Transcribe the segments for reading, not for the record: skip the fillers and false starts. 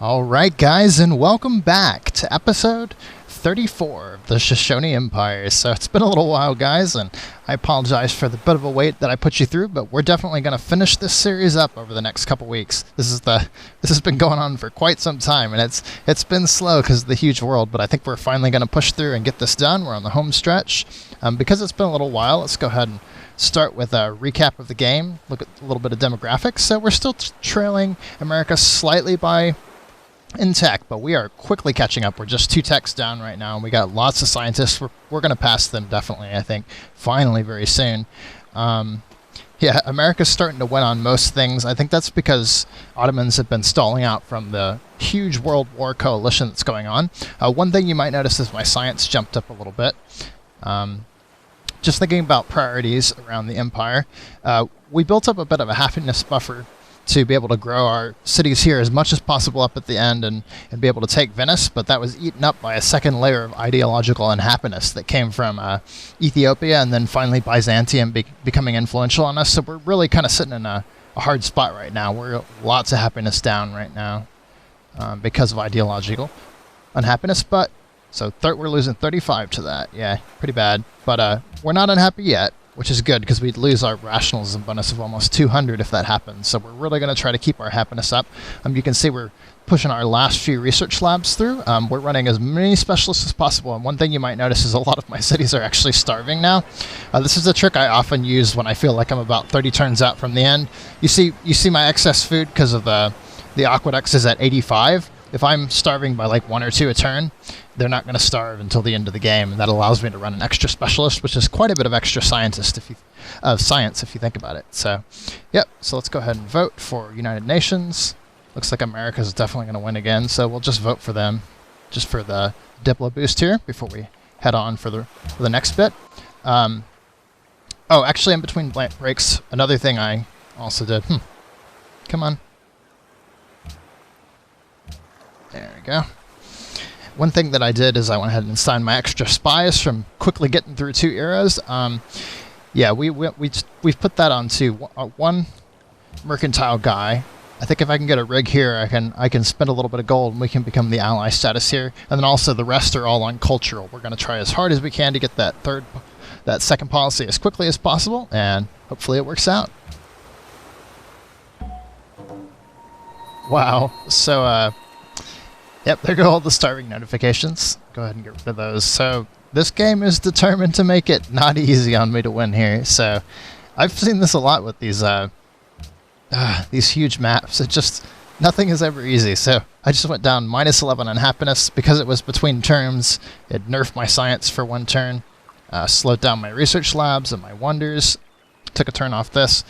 Alright guys, and welcome back to episode 34 of the Shoshone Empire. So it's been a little while guys, and I apologize for the bit of a wait that I put you through, but we're definitely going to finish this series up over the next couple weeks. This has been going on for quite some time, and it's been slow because of the huge world, but I think we're finally going to push through and get this done. We're on the home stretch. Because it's been a little while, let's go ahead and start with a recap of the game, look at a little bit of demographics. So we're still trailing America slightly by in tech, but we are quickly catching up. We're just 2 techs down right now, and we got lots of scientists. We're going to pass them definitely, I think, finally very soon. Yeah, America's starting to win on most things. I think that's because Ottomans have been stalling out from the huge world war coalition that's going on. One thing you might notice is my science jumped up a little bit. Just thinking about priorities around the empire, we built up a bit of a happiness buffer to be able to grow our cities here as much as possible up at the end and be able to take Venice, but that was eaten up by a second layer of ideological unhappiness that came from Ethiopia and then finally Byzantium becoming influential on us. So we're really kind of sitting in a hard spot right now. We're lots of happiness down right now because of ideological unhappiness, but so we're losing 35 to that. Yeah, pretty bad, but we're not unhappy yet, which is good because we'd lose our rationalism bonus of almost 200 if that happens. So we're really going to try to keep our happiness up. You can see we're pushing our last few research labs through. We're running as many specialists as possible. And one thing you might notice is a lot of my cities are actually starving now. This is a trick I often use when I feel like I'm about 30 turns out from the end. You see my excess food because of the aqueducts is at 85. If I'm starving by like 1 or 2 a turn, they're not going to starve until the end of the game, and that allows me to run an extra specialist, which is quite a bit of extra science if you think about it. So, yep. So let's go ahead and vote for United Nations. Looks like America's definitely going to win again, so we'll just vote for them, just for the Diplo boost here before we head on for the next bit. Oh, actually, in between breaks, another thing I also did. Come on. There we go. One thing that I did is I went ahead and signed my extra spies from quickly getting through 2 eras. Yeah, we've put that onto one mercantile guy. I think if I can get a rig here, I can spend a little bit of gold and we can become the ally status here. And then also the rest are all on cultural. We're going to try as hard as we can to get that second policy as quickly as possible, and hopefully it works out. Wow. So yep, there go all the starving notifications. Go ahead and get rid of those. So this game is determined to make it not easy on me to win here. So I've seen this a lot with these huge maps. It just, nothing is ever easy. So I just went down -11 on happiness because it was between turns. It nerfed my science for 1 turn, slowed down my research labs and my wonders, took a turn off this.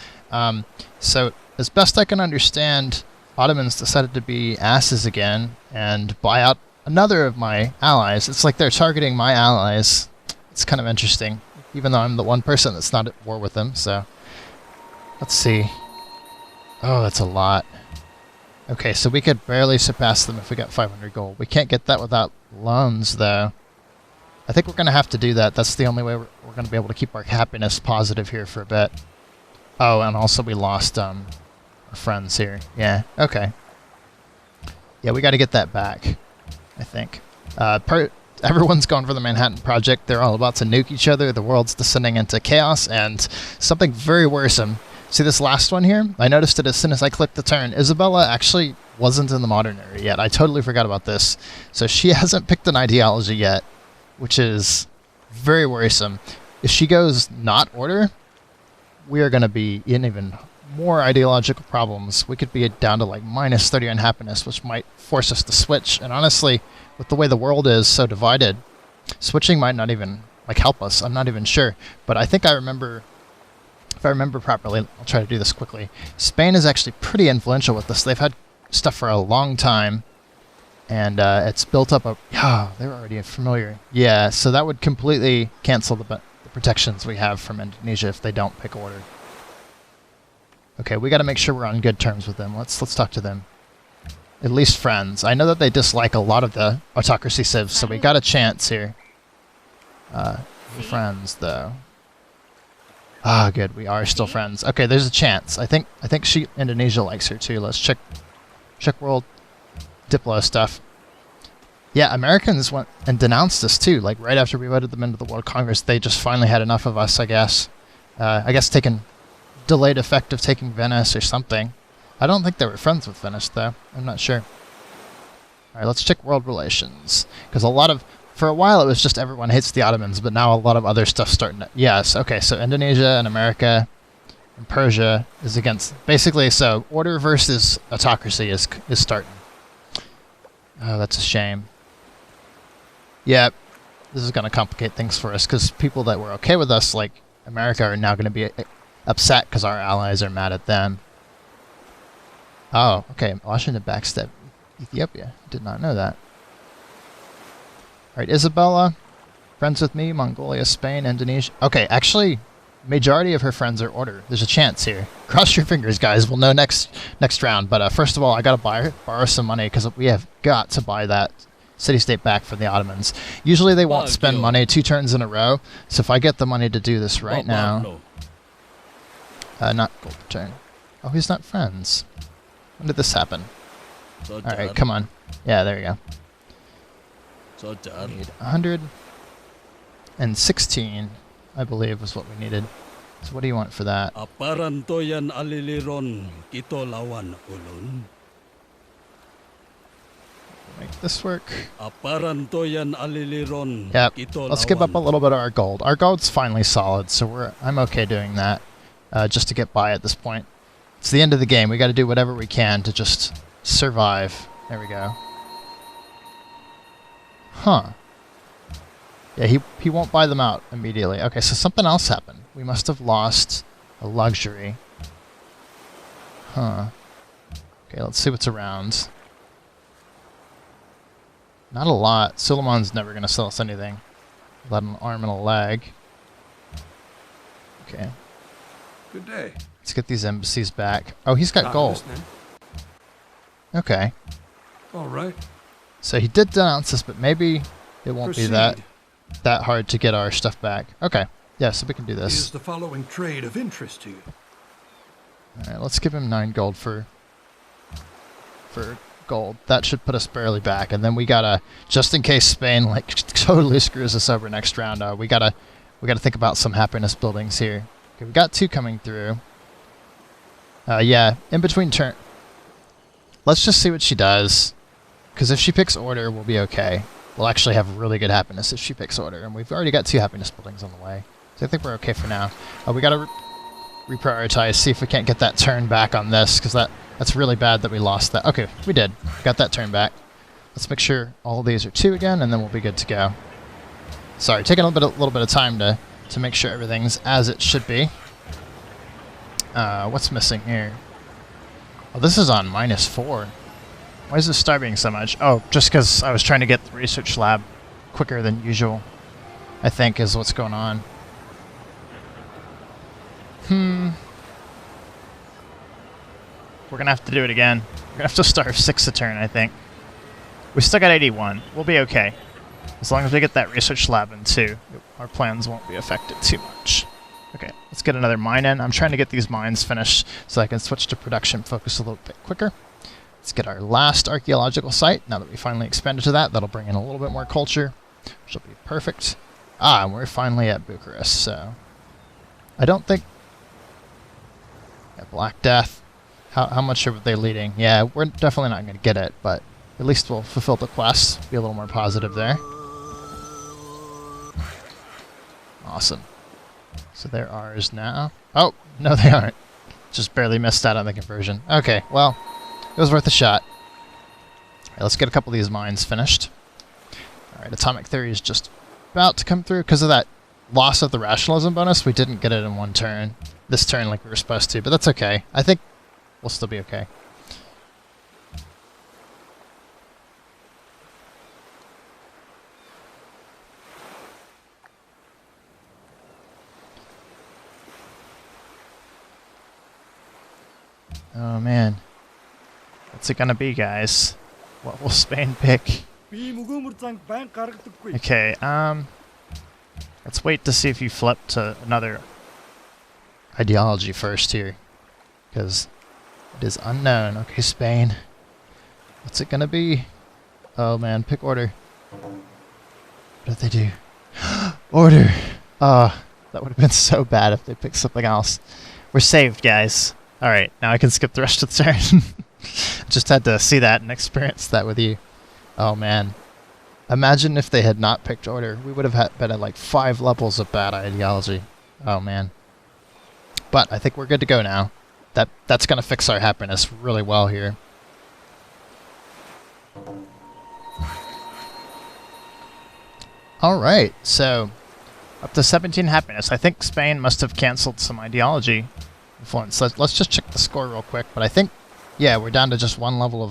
So as best I can understand, Ottomans decided to be asses again and buy out another of my allies. It's like they're targeting my allies. It's kind of interesting, even though I'm the one person that's not at war with them. So let's see. Oh, that's a lot. Okay, so we could barely surpass them if we got 500 gold. We can't get that without loans, though. I think we're going to have to do that. That's the only way we're going to be able to keep our happiness positive here for a bit. Oh, and also we lost friends here. Yeah, okay. Yeah, we got to get that back, I think. Everyone's going for the Manhattan Project. They're all about to nuke each other. The world's descending into chaos, and something very worrisome. See this last one here? I noticed it as soon as I clicked the turn. Isabella actually wasn't in the modern era yet. I totally forgot about this. So she hasn't picked an ideology yet, which is very worrisome. If she goes not order, we are going to be in even more ideological problems. We could be down to like -30 on happiness, which might force us to switch. And honestly, with the way the world is so divided, switching might not even help us. I'm not even sure. But I think if I remember properly, I'll try to do this quickly. Spain is actually pretty influential with this. They've had stuff for a long time, and it's built up a... Yeah, they're already familiar. Yeah, so that would completely cancel the protections we have from Indonesia if they don't pick order. Okay, we got to make sure we're on good terms with them. Let's talk to them. At least friends. I know that they dislike a lot of the autocracy civs, so we got a chance here. Friends, though. Ah, good. We are still friends. Okay, there's a chance. I think Indonesia likes her too. Let's check world Diplo stuff. Yeah, Americans went and denounced us too. Like right after we voted them into the World Congress, they just finally had enough of us, I guess. I guess taking delayed effect of taking Venice or something. I don't think they were friends with Venice though. I'm not sure. All right, let's check world relations, because for a while it was just everyone hates the Ottomans, but now a lot of other stuff's starting to... Yes, okay, so Indonesia and America and Persia is against... Basically, so order versus autocracy is starting. Oh, that's a shame. Yeah, this is going to complicate things for us, because people that were okay with us, like America, are now going to be upset because our allies are mad at them. Oh, okay, Washington backstep Ethiopia. Did not know that. Alright, Isabella, friends with me, Mongolia, Spain, Indonesia. Okay, actually, majority of her friends are order. There's a chance here. Cross your fingers, guys. We'll know next round. But first of all, I gotta borrow some money, because we have got to buy that city-state back from the Ottomans. Usually they won't spend money 2 turns in a row, so if I get the money to do this right now... not gold return. Oh, he's not friends. When did this happen? Alright, come on. Yeah, there you go. We need 116, I believe, was what we needed. So what do you want for that? Make this work. Yep. Let's give up a little bit of our gold. Our gold's finally solid, so I'm okay doing that, just to get by at this point. It's the end of the game. We got to do whatever we can to just survive. There we go. Huh. Yeah, he won't buy them out immediately. Okay, so something else happened. We must have lost a luxury. Huh. Okay, let's see what's around. Not a lot. Suleiman's never going to sell us anything. Let an arm and a leg. Okay. Good day. Let's get these embassies back. Oh, he's got gold. Okay. All right. So he did denounce us, but maybe it won't be that hard to get our stuff back. Okay. Yeah, so we can do this. Is the following trade of interest to you? All right, let's give him 9 gold for gold. That should put us barely back, and then we gotta, just in case Spain like totally screws us over next round, we gotta think about some happiness buildings here. Okay, we got 2 coming through. Yeah, in between turn. Let's just see what she does, because if she picks order, we'll be okay. We'll actually have really good happiness if she picks order, and we've already got 2 happiness buildings on the way, so I think we're okay for now. We gotta reprioritize, see if we can't get that turn back on this, because that's really bad that we lost that. Okay, we did. Got that turn back. Let's make sure all of these are 2 again, and then we'll be good to go. Sorry, taking a little bit of time to make sure everything's as it should be. What's missing here? Oh, this is on -4. Why is this starving so much? Oh, just because I was trying to get the research lab quicker than usual, I think, is what's going on. We're going to have to do it again. We're going to have to starve 6 a turn, I think. We still got 81. We'll be okay. As long as we get that research lab in too, our plans won't be affected too much. Okay, let's get another mine in. I'm trying to get these mines finished so I can switch to production focus a little bit quicker. Let's get our last archaeological site. Now that we finally expanded to that, that'll bring in a little bit more culture, which will be perfect. And we're finally at Bucharest, so... I don't think... Yeah, Black Death. How much are they leading? Yeah, we're definitely not going to get it, but at least we'll fulfill the quest. Be a little more positive there. Awesome. So they're ours now. Oh, no they aren't. Just barely missed out on the conversion. Okay, well, it was worth a shot. All right, let's get a couple of these mines finished. Alright, Atomic Theory is just about to come through. Because of that loss of the rationalism bonus, we didn't get it in 1 turn. This turn like we were supposed to, but that's okay. I think we'll still be okay. Oh man. What's it gonna be, guys? What will Spain pick? Okay, let's wait to see if you flip to another ideology first here. Because it is unknown. Okay, Spain. What's it gonna be? Oh man, pick order. What did they do? Order! That would have been so bad if they picked something else. We're saved, guys. Alright, now I can skip the rest of the turn. Just had to see that and experience that with you. Oh man. Imagine if they had not picked order. We would have been at like 5 levels of bad ideology. Oh man. But I think we're good to go now. That's going to fix our happiness really well here. Alright, so up to 17 happiness. I think Spain must have cancelled some ideology influence. Let's just check the score real quick. But I think, yeah, we're down to just 1 level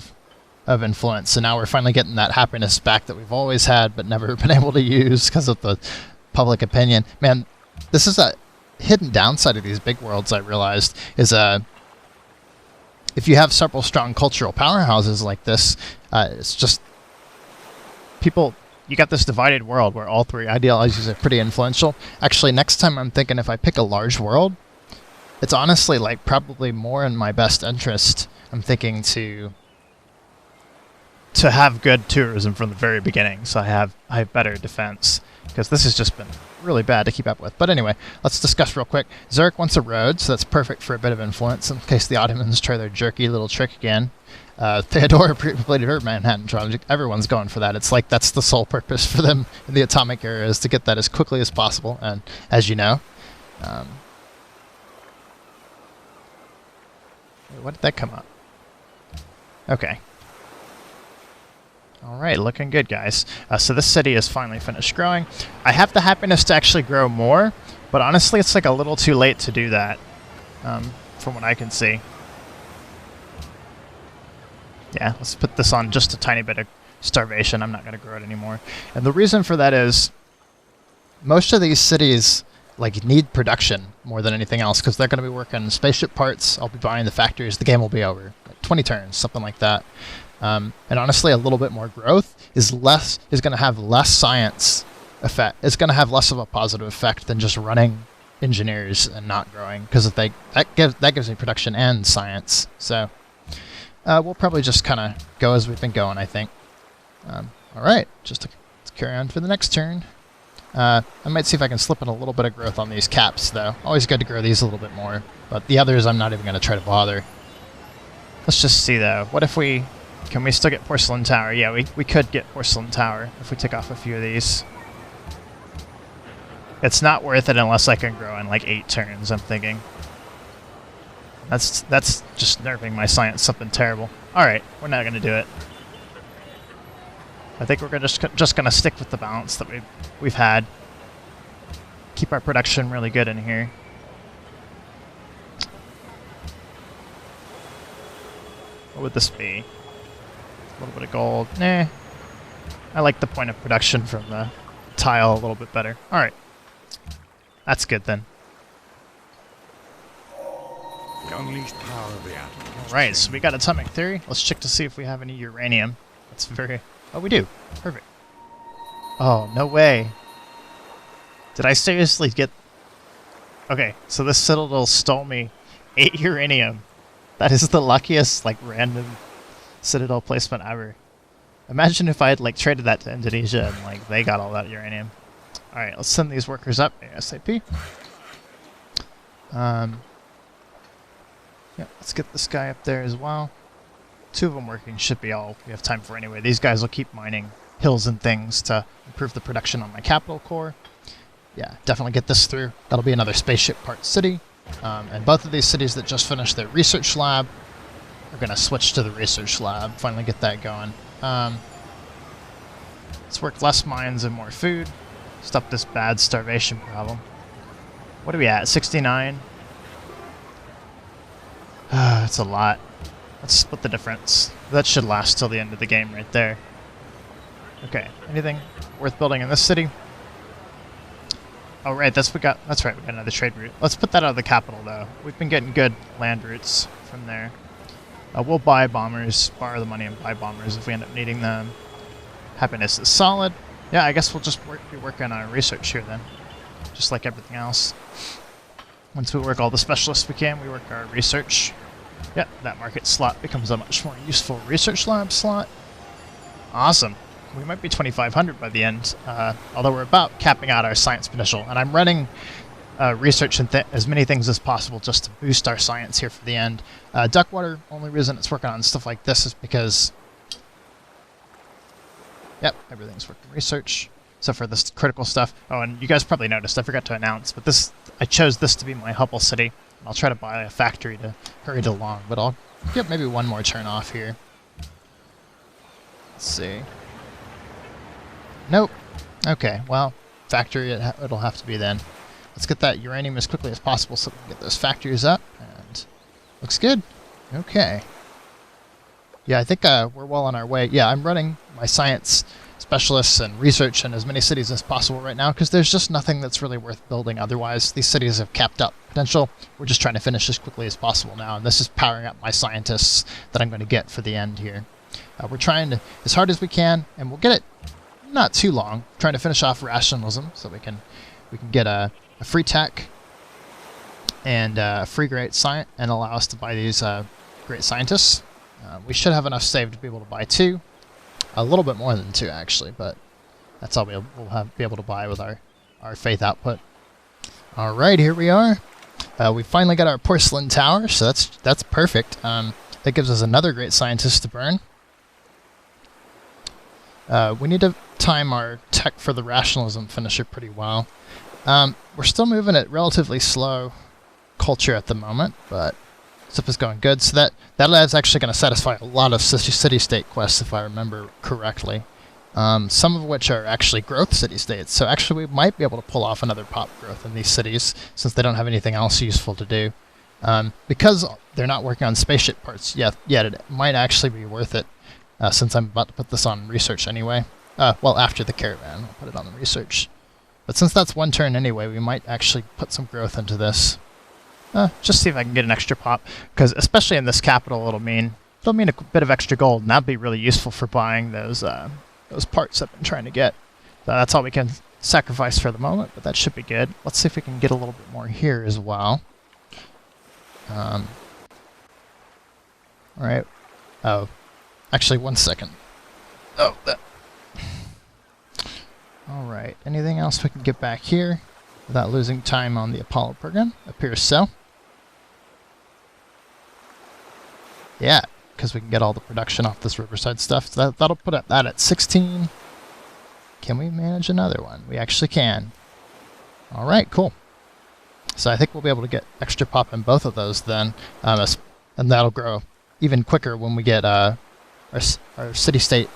of influence. So now we're finally getting that happiness back that we've always had but never been able to use because of the public opinion. Man, this is a hidden downside of these big worlds, I realized, is if you have several strong cultural powerhouses like this, it's just people... You got this divided world where all 3 ideologies are pretty influential. Actually, next time I'm thinking if I pick a large world, it's honestly like probably more in my best interest. I'm thinking to have good tourism from the very beginning, so I have better defense, because this has just been really bad to keep up with. But anyway, let's discuss real quick. Zurich wants a road, so that's perfect for a bit of influence in case the Ottomans try their jerky little trick again. Theodora completed her Manhattan project. Everyone's going for that. It's like that's the sole purpose for them in the atomic era, is to get that as quickly as possible. And as you know, what did that come up? Okay. Alright, looking good, guys. So this city is finally finished growing. I have the happiness to actually grow more, but honestly it's like a little too late to do that, from what I can see. Yeah, let's put this on just a tiny bit of starvation. I'm not going to grow it anymore. And the reason for that is most of these cities like need production more than anything else, because they're going to be working spaceship parts. I'll be buying the factories. The game will be over. Like 20 turns, something like that. And honestly, a little bit more growth is going to have less science effect. It's going to have less of a positive effect than just running engineers and not growing, because if that gives me production and science. So we'll probably just kind of go as we've been going, I think. All right, let's carry on for the next turn. I might see if I can slip in a little bit of growth on these caps, though. Always good to grow these a little bit more, but the others I'm not even going to try to bother. Let's just see, though. What if we... Can we still get Porcelain Tower? Yeah, we could get Porcelain Tower if we take off a few of these. It's not worth it unless I can grow in like 8 turns, I'm thinking. That's just nerfing my science something terrible. Alright, we're not going to do it. I think we're just going to stick with the balance that we've had. Keep our production really good in here. What would this be? A little bit of gold. Nah. I like the point of production from the tile a little bit better. Alright. That's good then. Unleashed power of the atom. Alright, so we got atomic theory. Let's check to see if we have any uranium. That's very... Oh, we do. Perfect. Oh, no way. Did I seriously get... Okay, so this Citadel stole me 8 uranium. That is the luckiest, like, random Citadel placement ever. Imagine if I had, like, traded that to Indonesia and, like, they got all that uranium. Alright, let's send these workers up ASAP. Yeah, let's get this guy up there as well. 2 of them working should be all we have time for anyway. These guys will keep mining hills and things to improve the production on my capital core. Yeah, definitely get this through. That'll be another spaceship part city. And both of these cities that just finished their research lab are going to switch to the research lab. Finally get that going. Let's work less mines and more food. Stop this bad starvation problem. What are we at? 69? That's a lot. Let's split the difference. That should last till the end of the game right there. Okay, anything worth building in this city? Oh right, that's right, we got another trade route. Let's put that out of the capital though. We've been getting good land routes from there. We'll buy bombers, borrow the money and buy bombers if we end up needing them. Happiness is solid. Yeah, I guess we'll just be working on research here then. Just like everything else. Once we work all the specialists we can, we work our research. Yep, that market slot becomes a much more useful research lab slot. Awesome. We might be 2,500 by the end, although we're about capping out our science potential. And I'm running research and as many things as possible just to boost our science here for the end. Duckwater, only reason it's working on stuff like this is because... Yep, everything's working research, except for this critical stuff. Oh, and you guys probably noticed, I forgot to announce, but I chose this to be my Hubble city. I'll try to buy a factory to hurry it along, but I'll get maybe one more turn off here. Let's see. Nope. Okay, well, factory it'll have to be then. Let's get that uranium as quickly as possible so we can get those factories up, and looks good. Okay. Yeah, I think we're well on our way. Yeah, I'm running my science specialists and research in as many cities as possible right now because there's just nothing that's really worth building otherwise. These cities have capped up potential. We're just trying to finish as quickly as possible now, and this is powering up my scientists that I'm going to get for the end here. We're trying to, as hard as we can, and we'll get it not too long, trying to finish off rationalism so we can get a free tech and a free great science and allow us to buy these great scientists. We should have enough saved to be able to buy 2. A little bit more than 2, actually, but that's all we'll be able to buy with our faith output. All right, here we are. We finally got our porcelain tower, so that's perfect. That gives us another great scientist to burn. We need to time our tech for the rationalism finisher pretty well. We're still moving at relatively slow culture at the moment, but stuff is going good. So that is actually going to satisfy a lot of city-state quests, if I remember correctly. Some of which are actually growth city-states. So actually we might be able to pull off another pop growth in these cities, since they don't have anything else useful to do. Because they're not working on spaceship parts yet, it might actually be worth it, since I'm about to put this on research anyway. Well, after the caravan, I'll put it on the research. But since that's one turn anyway, we might actually put some growth into this. Just see if I can get an extra pop, because especially in this capital, it'll mean a bit of extra gold, and that'd be really useful for buying those parts I've been trying to get. So that's all we can sacrifice for the moment, but that should be good. Let's see if we can get a little bit more here as well. All right. Oh, actually, one second. Oh, that. All right. Anything else we can get back here without losing time on the Apollo program? Appears so. Yeah, because we can get all the production off this Riverside stuff. So that'll put that at 16. Can we manage another one? We actually can. All right, cool. So I think we'll be able to get extra pop in both of those then, and that'll grow even quicker when we get our city-state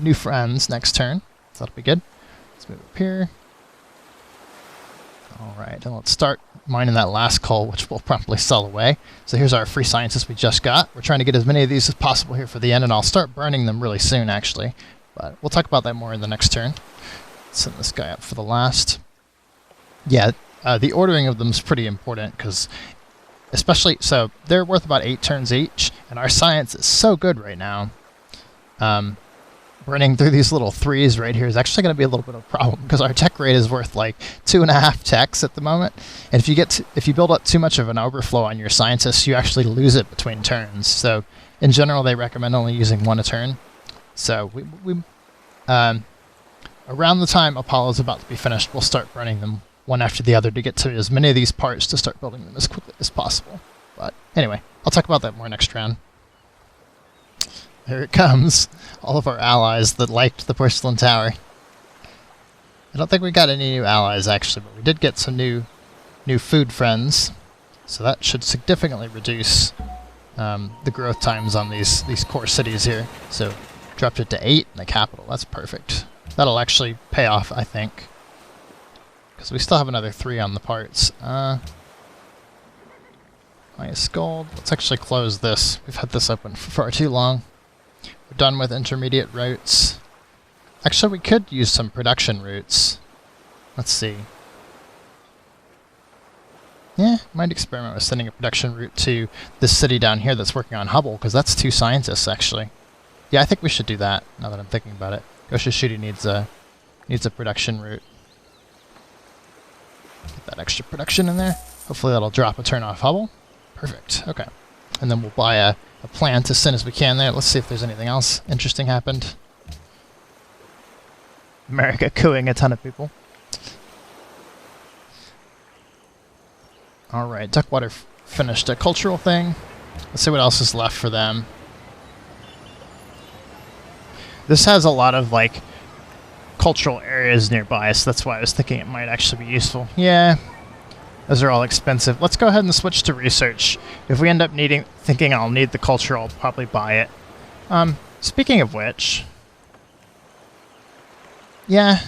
new friends next turn. So that'll be good. Let's move up here. All right, and let's start mining that last coal, which we'll promptly sell away. So here's our free scientists we just got. We're trying to get as many of these as possible here for the end, and I'll start burning them really soon, actually. But we'll talk about that more in the next turn. Let's send this guy up for the last. Yeah, the ordering of them is pretty important, because especially, so they're worth about 8 turns each, and our science is so good right now. Burning through these little 3s right here is actually going to be a little bit of a problem, because our tech rate is worth like 2.5 techs at the moment, and if you build up too much of an overflow on your scientists, you actually lose it between turns. So in general, they recommend only using 1 a turn. So around the time Apollo's about to be finished, we'll start burning them one after the other to get to as many of these parts to start building them as quickly as possible. But anyway, I'll talk about that more next round. Here it comes. All of our allies that liked the porcelain tower. I don't think we got any new allies, actually, but we did get some new food friends. So that should significantly reduce the growth times on these core cities here. So dropped it to 8 in the capital. That's perfect. That'll actually pay off, I think. Because we still have another 3 on the parts. Nice gold. Let's actually close this. We've had this open for far too long. We're done with intermediate routes. Actually, we could use some production routes. Let's see. Yeah, might experiment with sending a production route to this city down here that's working on Hubble, because that's 2 scientists, actually. Yeah, I think we should do that, now that I'm thinking about it. Shoshone needs a production route. Get that extra production in there. Hopefully that'll drop a turn off Hubble. Perfect, okay. And then we'll buy a plant as soon as we can there. Let's see if there's anything else interesting happened. America cooing a ton of people. Alright, Duckwater finished a cultural thing. Let's see what else is left for them. This has a lot of, like, cultural areas nearby, so that's why I was thinking it might actually be useful. Yeah, those are all expensive. Let's go ahead and switch to research. If we end up thinking I'll need the culture, I'll probably buy it. Speaking of which... yeah,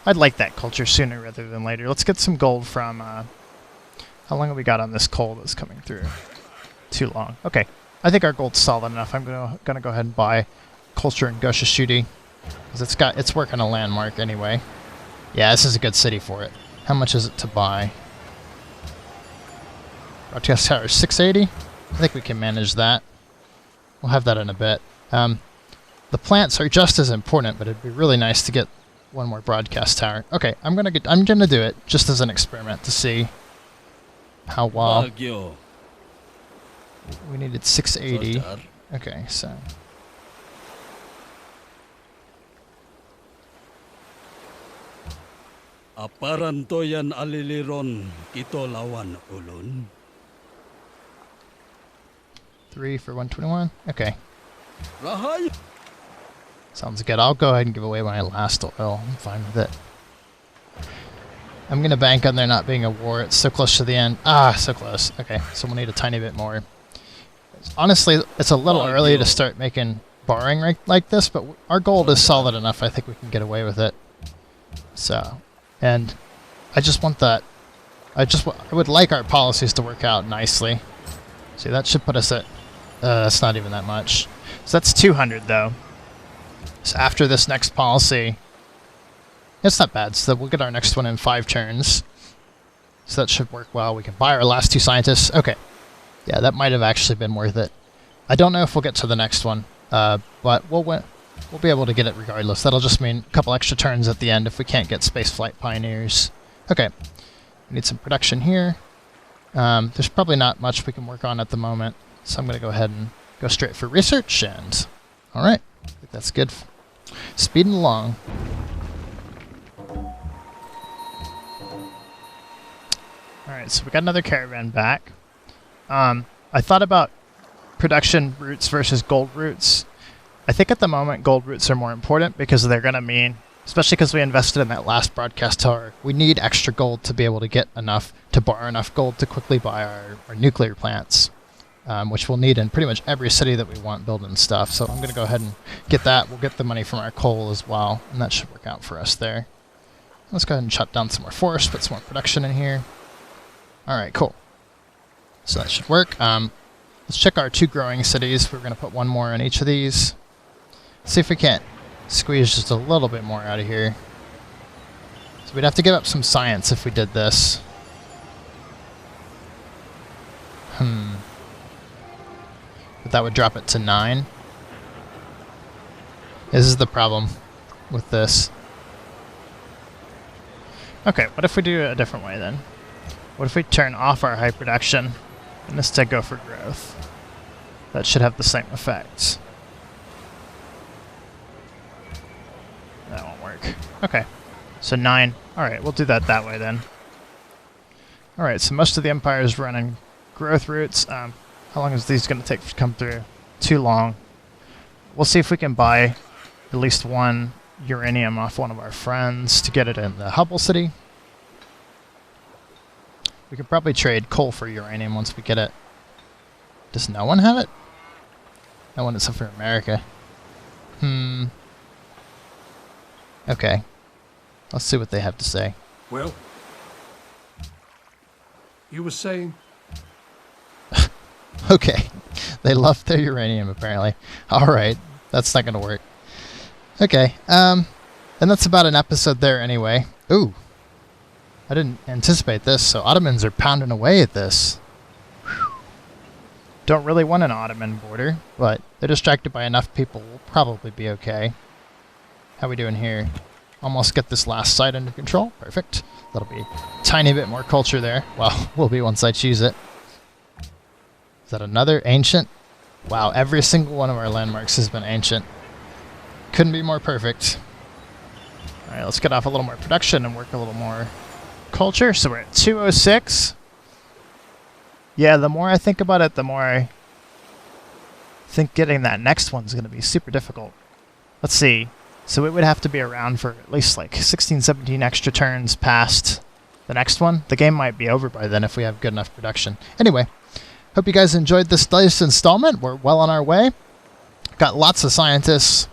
I'd like that culture sooner rather than later. Let's get some gold from... how long have we got on this coal that's coming through? Too long. Okay, I think our gold's solid enough. I'm gonna go ahead and buy culture in Shoshone, because it's working a landmark anyway. Yeah, this is a good city for it. How much is it to buy? Broadcast tower 680. I think we can manage that. We'll have that in a bit. The plants are just as important, but it'd be really nice to get one more broadcast tower. Okay, I'm gonna do it just as an experiment to see how well. We needed 680. Okay, so. Aparantoyan aliliron kito lawan ulun. 3 for 121. Okay. Rahay. Sounds good. I'll go ahead and give away my last oil. I'm fine with it. I'm going to bank on there not being a war. It's so close to the end. Ah, so close. Okay, so we'll need a tiny bit more. Honestly, it's a little early to start making borrowing like this, but our gold is solid enough. I think we can get away with it. So, and I just want that. I would like our policies to work out nicely. See, that should put us at... that's not even that much. So that's 200, though. So after this next policy... it's not bad, so we'll get our next one in 5 turns. So that should work well. We can buy our last 2 scientists. Okay. Yeah, that might have actually been worth it. I don't know if we'll get to the next one, but we'll be able to get it regardless. That'll just mean a couple extra turns at the end if we can't get spaceflight pioneers. Okay. We need some production here. There's probably not much we can work on at the moment, so I'm going to go ahead and go straight for research, and... alright. I think that's good. Speeding along. Alright, so we got another caravan back. I thought about production routes versus gold routes. I think at the moment gold routes are more important because they're going to mean, especially because we invested in that last broadcast tower, we need extra gold to be able to get enough, to borrow enough gold to quickly buy our nuclear plants, which we'll need in pretty much every city that we want building stuff. So I'm going to go ahead and get that. We'll get the money from our coal as well, and that should work out for us there. Let's go ahead and shut down some more forests, put some more production in here. Alright, cool. So that should work. Let's check our 2 growing cities. We're going to put 1 more in each of these. See if we can't squeeze just a little bit more out of here. So we'd have to give up some science if we did this. But that would drop it to 9. This is the problem with this. Okay, what if we do it a different way then? What if we turn off our high production and instead go for growth? That should have the same effects. That won't work. Okay. So 9. Alright, we'll do that way then. Alright, so most of the empire is running growth routes. How long is these going to take to come through? Too long. We'll see if we can buy at least 1 uranium off one of our friends to get it in the Hubble city. We could probably trade coal for uranium once we get it. Does no one have it? No one except for America. Okay. Let's see what they have to say. Well, you were saying? Okay. They love their uranium, apparently. Alright. That's not going to work. Okay. And that's about an episode there anyway. Ooh. I didn't anticipate this, so Ottomans are pounding away at this. Whew. Don't really want an Ottoman border, but they're distracted by enough people. We'll probably be okay. How we doing here? Almost get this last site under control. Perfect. That'll be a tiny bit more culture there. Well, will be once I choose it. Is that another ancient? Wow, every single one of our landmarks has been ancient. Couldn't be more perfect. Alright, let's get off a little more production and work a little more culture. So we're at 206. Yeah, the more I think about it, the more I think getting that next one's going to be super difficult. Let's see. So it would have to be around for at least like 16, 17 extra turns past the next one. The game might be over by then if we have good enough production. Anyway, hope you guys enjoyed this latest installment. We're well on our way. Got lots of scientists.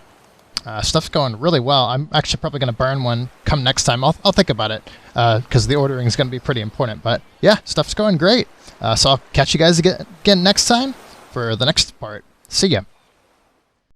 Stuff's going really well. I'm actually probably going to burn one come next time. I'll think about it because the ordering is going to be pretty important. But yeah, stuff's going great. So I'll catch you guys again next time for the next part. See ya.